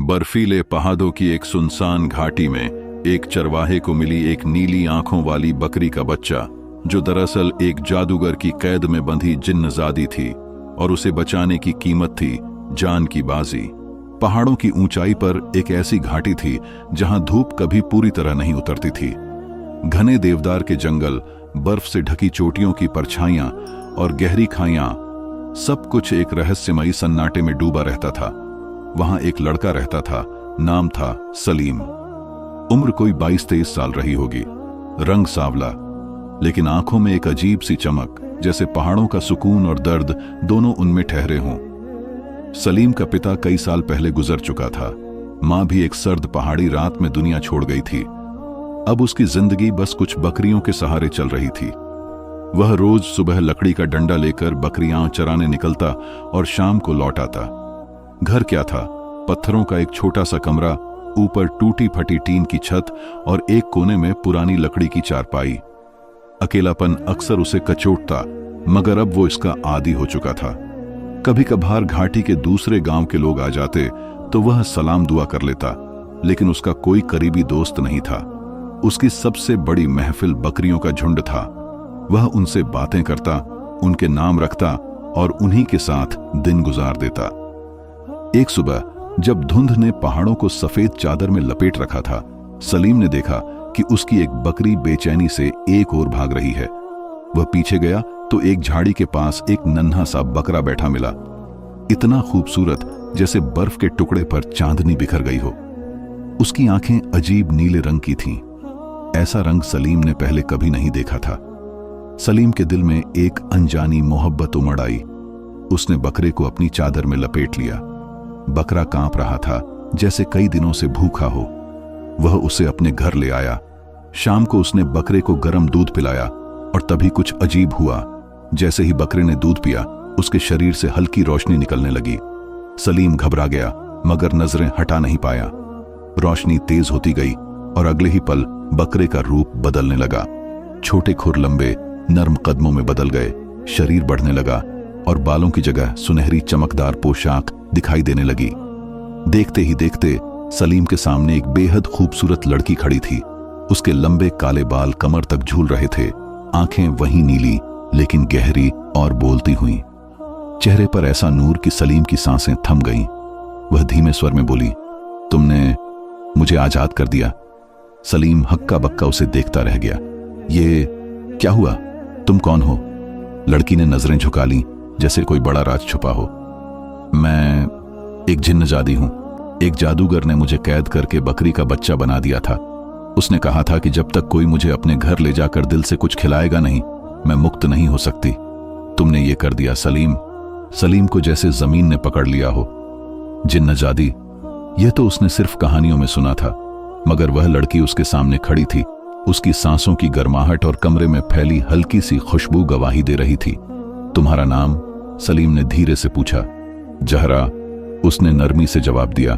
बर्फीले पहाड़ों की एक सुनसान घाटी में एक चरवाहे को मिली एक नीली आंखों वाली बकरी का बच्चा, जो दरअसल एक जादूगर की कैद में बंधी जिन्नजादी थी और उसे बचाने की कीमत थी जान की बाजी। पहाड़ों की ऊंचाई पर एक ऐसी घाटी थी जहां धूप कभी पूरी तरह नहीं उतरती थी। घने देवदार के जंगल, बर्फ से ढकी चोटियों की परछाइयां और गहरी खाइयां, सब कुछ एक रहस्यमयी सन्नाटे में डूबा रहता था। वहां एक लड़का रहता था, नाम था सलीम। उम्र कोई 22-23 साल रही होगी, रंग सांवला, लेकिन आंखों में एक अजीब सी चमक, जैसे पहाड़ों का सुकून और दर्द दोनों उनमें ठहरे हों। सलीम का पिता कई साल पहले गुजर चुका था। मां भी एक सर्द पहाड़ी रात में दुनिया छोड़ गई थी। अब उसकी जिंदगी बस कुछ बकरियों के सहारे चल रही थी। वह रोज सुबह लकड़ी का डंडा लेकर बकरियां चराने निकलता और शाम को लौट आता। घर क्या था? पत्थरों का एक छोटा सा कमरा, ऊपर टूटी फटी टीन की छत और एक कोने में पुरानी लकड़ी की चारपाई। अकेलापन अक्सर उसे कचोटता, मगर अब वो इसका आदी हो चुका था। कभी कभार घाटी के दूसरे गांव के लोग आ जाते तो वह सलाम दुआ कर लेता, लेकिन उसका कोई करीबी दोस्त नहीं था। उसकी सबसे बड़ी महफिल बकरियों का झुंड था। वह उनसे बातें करता, उनके नाम रखता और उन्हीं के साथ दिन गुजार देता। एक सुबह जब धुंध ने पहाड़ों को सफेद चादर में लपेट रखा था, सलीम ने देखा कि उसकी एक बकरी बेचैनी से एक ओर भाग रही है। वह पीछे गया तो एक झाड़ी के पास एक नन्हा सा बकरा बैठा मिला, इतना खूबसूरत जैसे बर्फ के टुकड़े पर चांदनी बिखर गई हो। उसकी आंखें अजीब नीले रंग की थीं। ऐसा रंग सलीम ने पहले कभी नहीं देखा था। सलीम के दिल में एक अनजानी मोहब्बत उमड़ आई। उसने बकरे को अपनी चादर में लपेट लिया। बकरा कांप रहा था, जैसे कई दिनों से भूखा हो। वह उसे अपने घर ले आया। शाम को उसने बकरे को गर्म दूध पिलाया और तभी कुछ अजीब हुआ। जैसे ही बकरे ने दूध पिया, उसके शरीर से हल्की रोशनी निकलने लगी। सलीम घबरा गया, मगर नजरें हटा नहीं पाया। रोशनी तेज होती गई और अगले ही पल बकरे का रूप बदलने लगा। छोटे खुर लंबे नर्म कदमों में बदल गए, शरीर बढ़ने लगा और बालों की जगह सुनहरी चमकदार पोशाक दिखाई देने लगी। देखते ही देखते सलीम के सामने एक बेहद खूबसूरत लड़की खड़ी थी। उसके लंबे काले बाल कमर तक झूल रहे थे, आंखें वही नीली लेकिन गहरी और बोलती हुई। चेहरे पर ऐसा नूर कि सलीम की सांसें थम गईं। वह धीमे स्वर में बोली, तुमने मुझे आजाद कर दिया। सलीम हक्का बक्का उसे देखता रह गया। ये क्या हुआ? तुम कौन हो? लड़की ने नजरें झुका ली, जैसे कोई बड़ा राज छुपा हो। मैं एक जिन्नजादी हूं। एक जादूगर ने मुझे कैद करके बकरी का बच्चा बना दिया था। उसने कहा था कि जब तक कोई मुझे अपने घर ले जाकर दिल से कुछ खिलाएगा नहीं, मैं मुक्त नहीं हो सकती। तुमने ये कर दिया सलीम। सलीम को जैसे जमीन ने पकड़ लिया हो। जिन्नजादी, यह तो उसने सिर्फ कहानियों में सुना था, मगर वह लड़की उसके सामने खड़ी थी। उसकी सांसों की गर्माहट और कमरे में फैली हल्की सी खुशबू गवाही दे रही थी। तुम्हारा नाम? सलीम ने धीरे से पूछा। जहरा, उसने नरमी से जवाब दिया।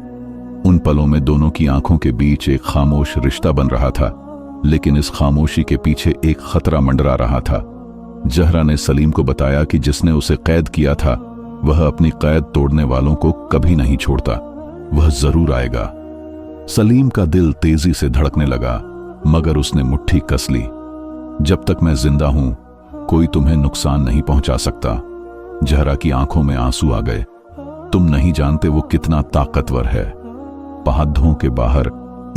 उन पलों में दोनों की आंखों के बीच एक खामोश रिश्ता बन रहा था, लेकिन इस खामोशी के पीछे एक खतरा मंडरा रहा था। जहरा ने सलीम को बताया कि जिसने उसे कैद किया था, वह अपनी कैद तोड़ने वालों को कभी नहीं छोड़ता। वह जरूर आएगा। सलीम का दिल तेजी से धड़कने लगा, मगर उसने मुट्ठी कस ली। जब तक मैं जिंदा हूं, कोई तुम्हें नुकसान नहीं पहुंचा सकता। जहरा की आंखों में आंसू आ गए। तुम नहीं जानते वो कितना ताकतवर है। पहाड़ों के बाहर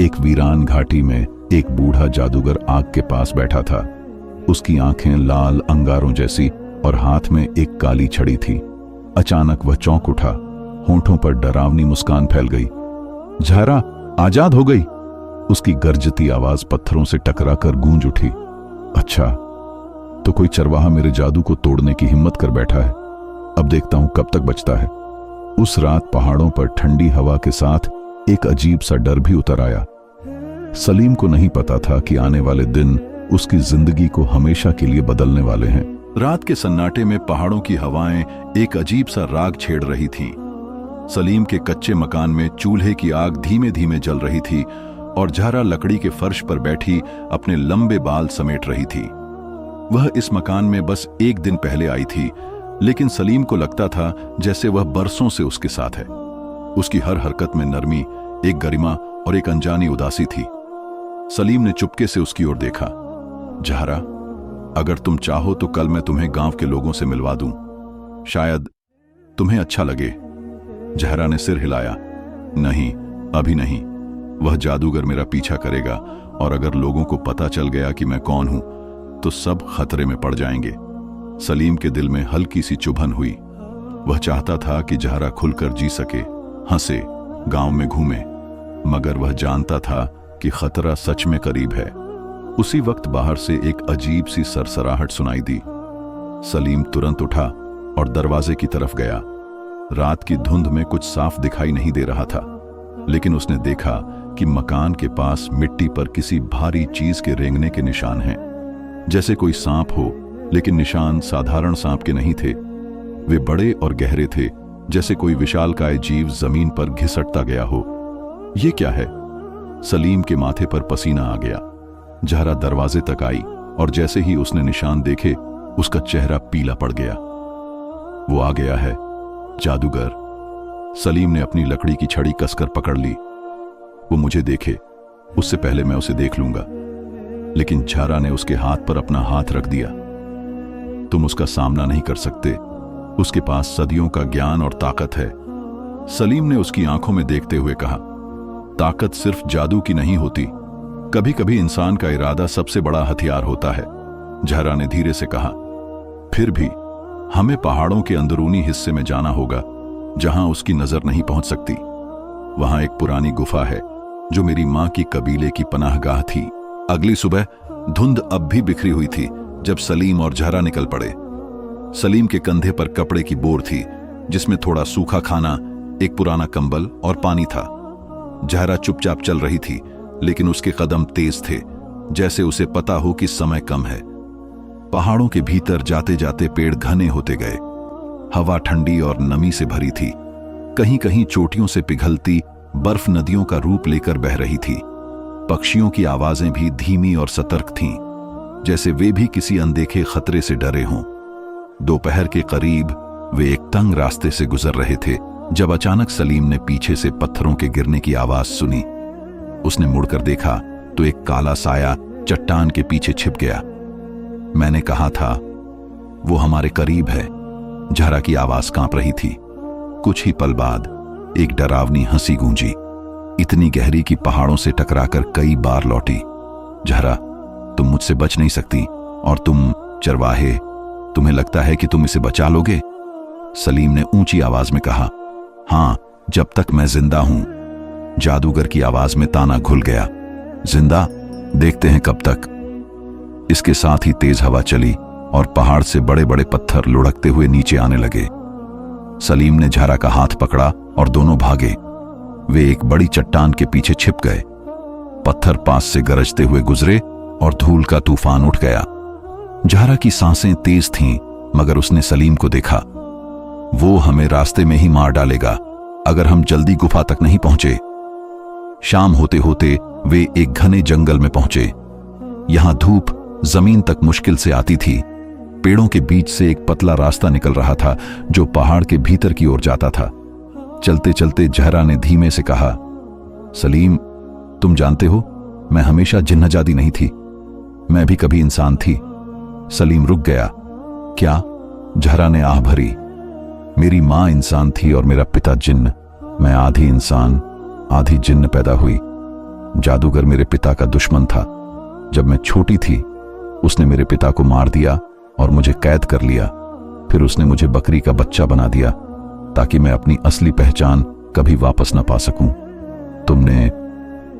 एक वीरान घाटी में एक बूढ़ा जादूगर आग के पास बैठा था। उसकी आंखें लाल अंगारों जैसी और हाथ में एक काली छड़ी थी। अचानक वह चौंक उठा। होंठों पर डरावनी मुस्कान फैल गई। जहरा आजाद हो गई। उसकी गर्जती आवाज पत्थरों से टकराकर गूंज उठी। अच्छा, तो कोई चरवाहा मेरे जादू को तोड़ने की हिम्मत कर बैठा है। अब देखता हूं कब तक बचता है। उस रात पहाड़ों पर ठंडी हवा के साथ एक अजीब सा डर भी उतर आया। सलीम को नहीं पता था कि आने वाले दिन उसकी जिंदगी को हमेशा के लिए बदलने वाले हैं। रात के सन्नाटे में पहाड़ों की हवाएं एक अजीब सा राग छेड़ रही थीं। सलीम के कच्चे मकान में चूल्हे की आग धीमे धीमे जल रही थी और जहरा लकड़ी के फर्श पर बैठी अपने लंबे बाल समेट रही थी। वह इस मकान में बस एक दिन पहले आई थी, लेकिन सलीम को लगता था जैसे वह बरसों से उसके साथ है। उसकी हर हरकत में नरमी, एक गरिमा और एक अनजानी उदासी थी। सलीम ने चुपके से उसकी ओर देखा। जहरा, अगर तुम चाहो तो कल मैं तुम्हें गांव के लोगों से मिलवा दूं, शायद तुम्हें अच्छा लगे। जहरा ने सिर हिलाया। नहीं, अभी नहीं। वह जादूगर मेरा पीछा करेगा और अगर लोगों को पता चल गया कि मैं कौन हूं तो सब खतरे में पड़ जाएंगे। सलीम के दिल में हल्की सी चुभन हुई। वह चाहता था कि जहरा खुलकर जी सके, हंसे, गांव में घूमे, मगर वह जानता था कि खतरा सच में करीब है। उसी वक्त बाहर से एक अजीब सी सरसराहट सुनाई दी। सलीम तुरंत उठा और दरवाजे की तरफ गया। रात की धुंध में कुछ साफ दिखाई नहीं दे रहा था, लेकिन उसने देखा कि मकान के पास मिट्टी पर किसी भारी चीज के रेंगने के निशान हैं, जैसे कोई सांप हो, लेकिन निशान साधारण सांप के नहीं थे। वे बड़े और गहरे थे, जैसे कोई विशालकाय जीव जमीन पर घिसटता गया हो। ये क्या है? सलीम के माथे पर पसीना आ गया। जहरा दरवाजे तक आई और जैसे ही उसने निशान देखे, उसका चेहरा पीला पड़ गया। वो आ गया है, जादूगर। सलीम ने अपनी लकड़ी की छड़ी कसकर पकड़ ली। वो मुझे देखे, उससे पहले मैं उसे देख लूंगा। लेकिन जहरा ने उसके हाथ पर अपना हाथ रख दिया। तुम उसका सामना नहीं कर सकते, उसके पास सदियों का ज्ञान और ताकत है। सलीम ने उसकी आंखों में देखते हुए कहा, ताकत सिर्फ जादू की नहीं होती, कभी कभी इंसान का इरादा सबसे बड़ा हथियार होता है। जहरा ने धीरे से कहा, फिर भी हमें पहाड़ों के अंदरूनी हिस्से में जाना होगा, जहां उसकी नजर नहीं पहुंच सकती। वहां एक पुरानी गुफा है जो मेरी मां की कबीले की पनाहगाह थी। अगली सुबह धुंध अब भी बिखरी हुई थी जब सलीम और जहरा निकल पड़े। सलीम के कंधे पर कपड़े की बोर थी, जिसमें थोड़ा सूखा खाना, एक पुराना कंबल और पानी था। जहरा चुपचाप चल रही थी, लेकिन उसके कदम तेज थे, जैसे उसे पता हो कि समय कम है। पहाड़ों के भीतर जाते जाते पेड़ घने होते गए। हवा ठंडी और नमी से भरी थी। कहीं कहीं चोटियों से पिघलती बर्फ नदियों का रूप लेकर बह रही थी। पक्षियों की आवाजें भी धीमी और सतर्क थीं, जैसे वे भी किसी अनदेखे खतरे से डरे हों। दोपहर के करीब वे एक तंग रास्ते से गुजर रहे थे जब अचानक सलीम ने पीछे से पत्थरों के गिरने की आवाज सुनी। उसने मुड़कर देखा तो एक काला साया चट्टान के पीछे छिप गया। मैंने कहा था, वो हमारे करीब है। जहरा की आवाज कांप रही थी। कुछ ही पल बाद एक डरावनी हंसी गूंजी, इतनी गहरी कि पहाड़ों से टकराकर कई बार लौटी। जहरा, तुम मुझसे बच नहीं सकती, और तुम चरवाहे, तुम्हें लगता है कि तुम इसे बचा लोगे? सलीम ने ऊंची आवाज में कहा। हां, जब तक मैं जिंदा हूं। जादूगर की आवाज में ताना घुल गया। जिंदा? देखते हैं कब तक। इसके साथ ही तेज हवा चली और पहाड़ से बड़े बड़े पत्थर लुढ़कते हुए नीचे आने लगे। सलीम ने जहरा का हाथ पकड़ा और दोनों भागे। वे एक बड़ी चट्टान के पीछे छिप गए। पत्थर पास से गरजते हुए गुजरे और धूल का तूफान उठ गया। जहरा की सांसें तेज थीं, मगर उसने सलीम को देखा। वो हमें रास्ते में ही मार डालेगा अगर हम जल्दी गुफा तक नहीं पहुंचे। शाम होते होते वे एक घने जंगल में पहुंचे। यहां धूप जमीन तक मुश्किल से आती थी। पेड़ों के बीच से एक पतला रास्ता निकल रहा था जो पहाड़ के भीतर की ओर जाता था। चलते चलते जहरा ने धीमे से कहा, सलीम, तुम जानते हो, मैं हमेशा जिन्नजादी नहीं थी, मैं भी कभी इंसान थी। सलीम रुक गया। क्या? जहरा ने आह भरी। मेरी मां इंसान थी और मेरा पिता जिन्न। मैं आधी इंसान आधी जिन्न पैदा हुई। जादूगर मेरे पिता का दुश्मन था। जब मैं छोटी थी उसने मेरे पिता को मार दिया और मुझे कैद कर लिया। फिर उसने मुझे बकरी का बच्चा बना दिया ताकि मैं अपनी असली पहचान कभी वापस न पा सकूं।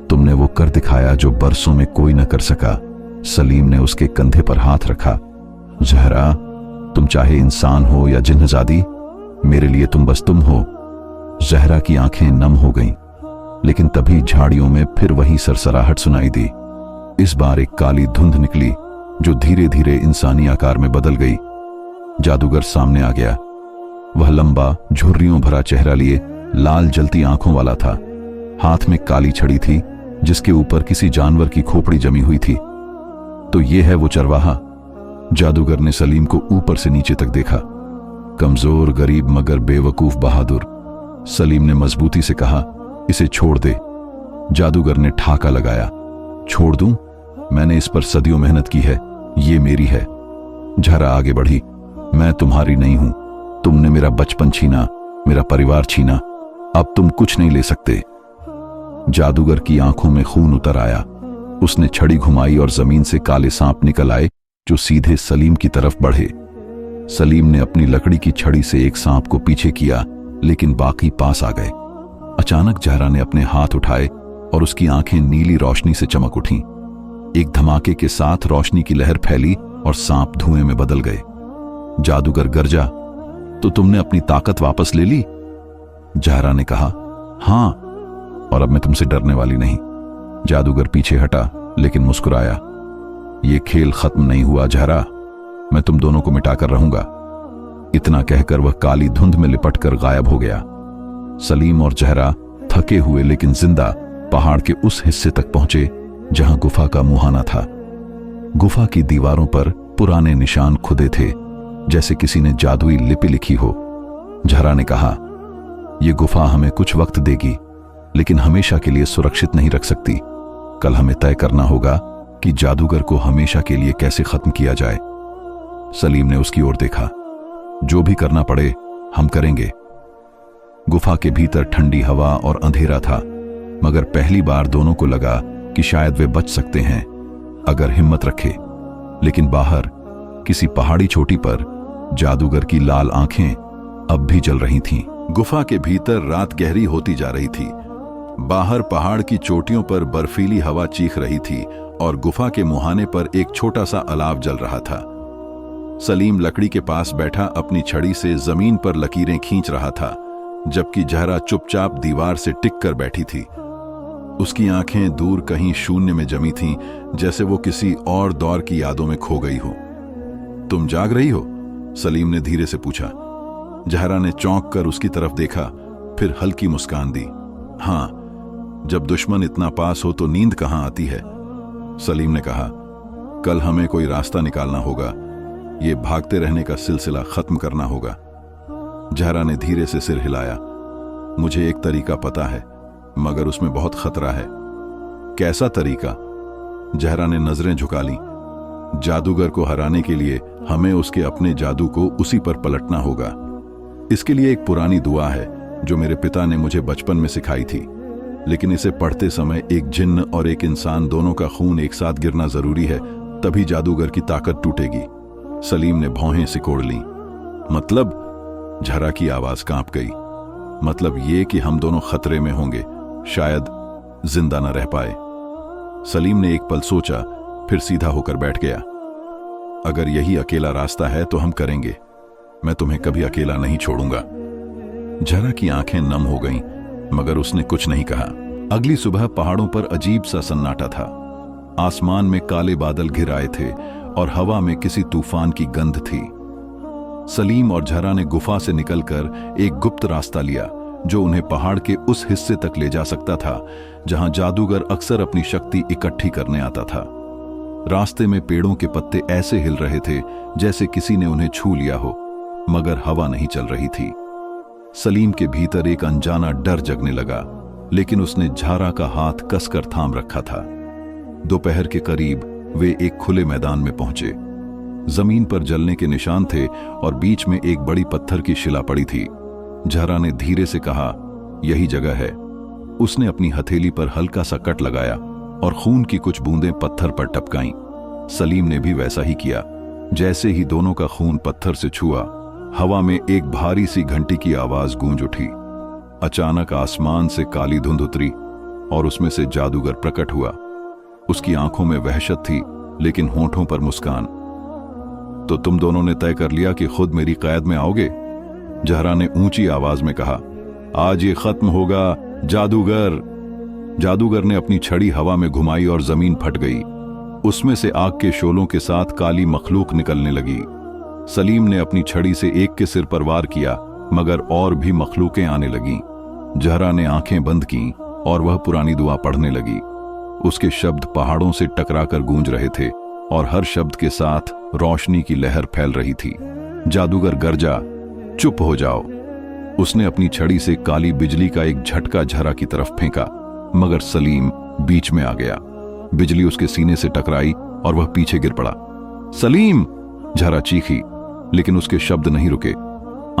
तुमने वो कर दिखाया जो बरसों में कोई न कर सका। सलीम ने उसके कंधे पर हाथ रखा। जहरा, तुम चाहे इंसान हो या जिन्नजादी, मेरे लिए तुम बस तुम हो। जहरा की आंखें नम हो गईं, लेकिन तभी झाड़ियों में फिर वही सरसराहट सुनाई दी। इस बार एक काली धुंध निकली जो धीरे धीरे इंसानी आकार में बदल गई। जादूगर सामने आ गया। वह लंबा, झुर्रियों भरा चेहरा लिए लाल जलती आंखों वाला था। हाथ में काली छड़ी थी जिसके ऊपर किसी जानवर की खोपड़ी जमी हुई थी। तो ये है वो चरवाहा? जादूगर ने सलीम को ऊपर से नीचे तक देखा। कमजोर, गरीब मगर बेवकूफ बहादुर। सलीम ने मजबूती से कहा, इसे छोड़ दे। जादूगर ने ठाका लगाया, छोड़ दूं? मैंने इस पर सदियों मेहनत की है, ये मेरी है। जहरा आगे बढ़ी, मैं तुम्हारी नहीं हूं। तुमने मेरा बचपन छीना, मेरा परिवार छीना, अब तुम कुछ नहीं ले सकते। जादूगर की आंखों में खून उतर आया। उसने छड़ी घुमाई और जमीन से काले सांप निकल आए जो सीधे सलीम की तरफ बढ़े। सलीम ने अपनी लकड़ी की छड़ी से एक सांप को पीछे किया, लेकिन बाकी पास आ गए। अचानक जहरा ने अपने हाथ उठाए और उसकी आंखें नीली रोशनी से चमक उठीं। एक धमाके के साथ रोशनी की लहर फैली और सांप धुएं में बदल गए। जादूगर गरजा, तो तुमने अपनी ताकत वापस ले ली? जहरा ने कहा, हां, और अब मैं तुमसे डरने वाली नहीं। जादूगर पीछे हटा, लेकिन मुस्कुराया। यह खेल खत्म नहीं हुआ जहरा, मैं तुम दोनों को मिटाकर रहूंगा। इतना कहकर वह काली धुंध में लिपटकर गायब हो गया। सलीम और जहरा थके हुए लेकिन जिंदा पहाड़ के उस हिस्से तक पहुंचे जहां गुफा का मुहाना था। गुफा की दीवारों पर पुराने निशान खुदे थे, जैसे किसी ने जादुई लिपि लिखी हो। जहरा ने कहा, यह गुफा हमें कुछ वक्त देगी, लेकिन हमेशा के लिए सुरक्षित नहीं रख सकती। कल हमें तय करना होगा कि जादूगर को हमेशा के लिए कैसे खत्म किया जाए। सलीम ने उसकी ओर देखा, जो भी करना पड़े हम करेंगे। गुफा के भीतर ठंडी हवा और अंधेरा था, मगर पहली बार दोनों को लगा कि शायद वे बच सकते हैं अगर हिम्मत रखे। लेकिन बाहर किसी पहाड़ी चोटी पर जादूगर की लाल आंखें अब भी जल रही थीं। गुफा के भीतर रात गहरी होती जा रही थी। बाहर पहाड़ की चोटियों पर बर्फीली हवा चीख रही थी और गुफा के मुहाने पर एक छोटा सा अलाव जल रहा था। सलीम लकड़ी के पास बैठा अपनी छड़ी से जमीन पर लकीरें खींच रहा था, जबकि जहरा चुपचाप दीवार से टिक कर बैठी थी। उसकी आंखें दूर कहीं शून्य में जमी थीं, जैसे वो किसी और दौर की यादों में खो गई हो। तुम जाग रही हो? सलीम ने धीरे से पूछा। जहरा ने चौंक कर उसकी तरफ देखा, फिर हल्की मुस्कान दी। हां, जब दुश्मन इतना पास हो तो नींद कहां आती है। सलीम ने कहा, कल हमें कोई रास्ता निकालना होगा, ये भागते रहने का सिलसिला खत्म करना होगा। जहरा ने धीरे से सिर हिलाया। मुझे एक तरीका पता है, मगर उसमें बहुत खतरा है। कैसा तरीका? जहरा ने नजरें झुका ली। जादूगर को हराने के लिए हमें उसके अपने जादू को उसी पर पलटना होगा। इसके लिए एक पुरानी दुआ है जो मेरे पिता ने मुझे बचपन में सिखाई थी, लेकिन इसे पढ़ते समय एक जिन्न और एक इंसान दोनों का खून एक साथ गिरना जरूरी है, तभी जादूगर की ताकत टूटेगी। सलीम ने भौहें सिकोड़ लीं। मतलब? जहरा की आवाज कांप गई। मतलब ये कि हम दोनों खतरे में होंगे, शायद जिंदा न रह पाए। सलीम ने एक पल सोचा, फिर सीधा होकर बैठ गया। अगर यही अकेला रास्ता है तो हम करेंगे। मैं तुम्हें कभी अकेला नहीं छोड़ूंगा। जहरा की आंखें नम हो गईं, मगर उसने कुछ नहीं कहा। अगली सुबह पहाड़ों पर अजीब सा सन्नाटा था। आसमान में काले बादल घिर आए थे और हवा में किसी तूफान की गंध थी। सलीम और जहरा ने गुफा से निकलकर एक गुप्त रास्ता लिया जो उन्हें पहाड़ के उस हिस्से तक ले जा सकता था जहां जादूगर अक्सर अपनी शक्ति इकट्ठी करने आता था। रास्ते में पेड़ों के पत्ते ऐसे हिल रहे थे जैसे किसी ने उन्हें छू लिया हो, मगर हवा नहीं चल रही थी। सलीम के भीतर एक अनजाना डर जगने लगा, लेकिन उसने जहरा का हाथ कसकर थाम रखा था। दोपहर के करीब वे एक खुले मैदान में पहुंचे। जमीन पर जलने के निशान थे और बीच में एक बड़ी पत्थर की शिला पड़ी थी। जहरा ने धीरे से कहा, यही जगह है। उसने अपनी हथेली पर हल्का सा कट लगाया और खून की कुछ बूंदें पत्थर पर टपकाईं। सलीम ने भी वैसा ही किया। जैसे ही दोनों का खून पत्थर से छुआ, हवा में एक भारी सी घंटी की आवाज गूंज उठी। अचानक आसमान से काली धुंध उतरी और उसमें से जादूगर प्रकट हुआ। उसकी आंखों में वहशत थी, लेकिन होंठों पर मुस्कान। तो तुम दोनों ने तय कर लिया कि खुद मेरी कैद में आओगे? जहरा ने ऊंची आवाज में कहा। आज ये खत्म होगा जादूगर। जादूगर ने अपनी छड़ी हवा में घुमाई और जमीन फट गई। उसमें से आग के शोलों के साथ काली मखलूक निकलने लगी। सलीम ने अपनी छड़ी से एक के सिर पर वार किया, मगर और भी मखलूकें आने लगीं। जहरा ने आंखें बंद कीं और वह पुरानी दुआ पढ़ने लगी। उसके शब्द पहाड़ों से टकराकर गूंज रहे थे और हर शब्द के साथ रोशनी की लहर फैल रही थी। जादूगर गरजा, चुप हो जाओ। उसने अपनी छड़ी से काली बिजली का एक झटका झरा की तरफ फेंका, मगर सलीम बीच में आ गया। बिजली उसके सीने से टकराई और वह पीछे गिर पड़ा। सलीम! झरा चीखी, लेकिन उसके शब्द नहीं रुके।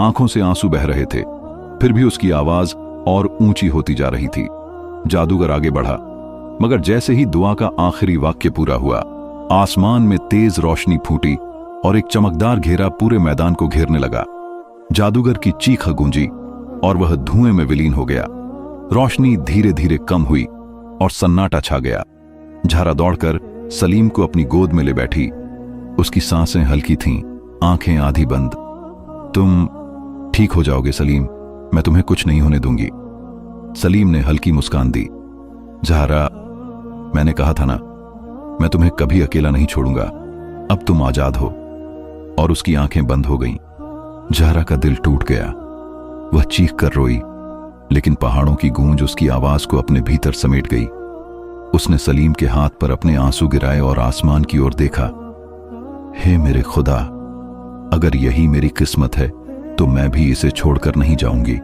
आंखों से आंसू बह रहे थे, फिर भी उसकी आवाज और ऊंची होती जा रही थी। जादूगर आगे बढ़ा, मगर जैसे ही दुआ का आखिरी वाक्य पूरा हुआ, आसमान में तेज रोशनी फूटी और एक चमकदार घेरा पूरे मैदान को घेरने लगा। जादूगर की चीख गूंजी और वह धुएं में विलीन हो गया। रोशनी धीरे धीरे कम हुई और सन्नाटा छा गया। झारा दौड़कर सलीम को अपनी गोद में ले बैठी। उसकी सांसें हल्की थीं, आंखें आधी बंद। तुम ठीक हो जाओगे सलीम, मैं तुम्हें कुछ नहीं होने दूंगी। सलीम ने हल्की मुस्कान दी। झारा, मैंने कहा था ना, मैं तुम्हें कभी अकेला नहीं छोड़ूंगा। अब तुम आजाद हो। और उसकी आंखें बंद हो गईं। झारा का दिल टूट गया। वह चीख कर रोई, लेकिन पहाड़ों की गूंज उसकी आवाज को अपने भीतर समेट गई। उसने सलीम के हाथ पर अपने आंसू गिराए और आसमान की ओर देखा। हे मेरे खुदा, अगर यही मेरी किस्मत है तो मैं भी इसे छोड़कर नहीं जाऊंगी।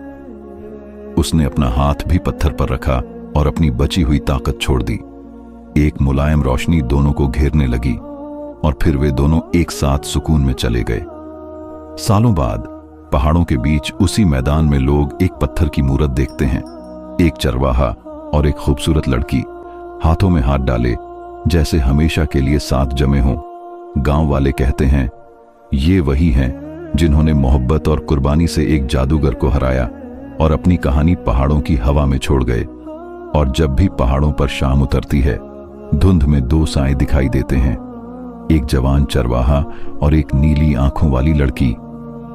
उसने अपना हाथ भी पत्थर पर रखा और अपनी बची हुई ताकत छोड़ दी। एक मुलायम रोशनी दोनों को घेरने लगी और फिर वे दोनों एक साथ सुकून में चले गए। सालों बाद पहाड़ों के बीच उसी मैदान में लोग एक पत्थर की मूरत देखते हैं। एक चरवाहा और एक खूबसूरत लड़की हाथों में हाथ डाले, जैसे हमेशा के लिए साथ जमे हों। गांव वाले कहते हैं, ये वही हैं जिन्होंने मोहब्बत और कुर्बानी से एक जादूगर को हराया और अपनी कहानी पहाड़ों की हवा में छोड़ गए। और जब भी पहाड़ों पर शाम उतरती है, धुंध में दो साए दिखाई देते हैं, एक जवान चरवाहा और एक नीली आंखों वाली लड़की,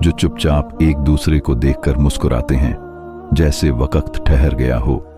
जो चुपचाप एक दूसरे को देखकर मुस्कुराते हैं, जैसे वक्त ठहर गया हो।